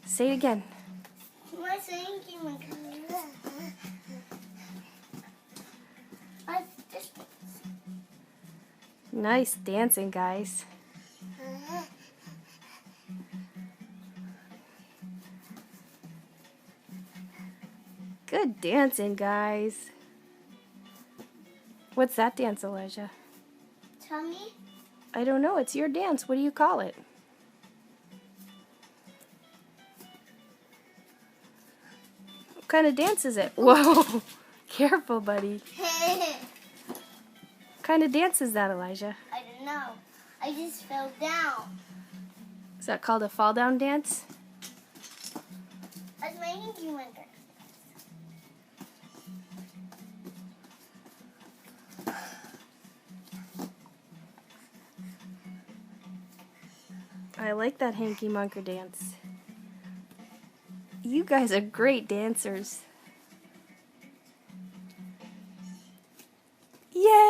Say it again. My thinking, my Nice dancing, guys. Good dancing, guys. What's that dance, Elijah? Tell me. I don't know. It's your dance. What do you call it? What kind of dance is it? Whoa. Careful, buddy. I What kind of dance is that, Elijah? don't know. I just fell down. Is that called a fall down dance? That's my thinking, my I like that hanky munker dance. You guys are great dancers. Yay!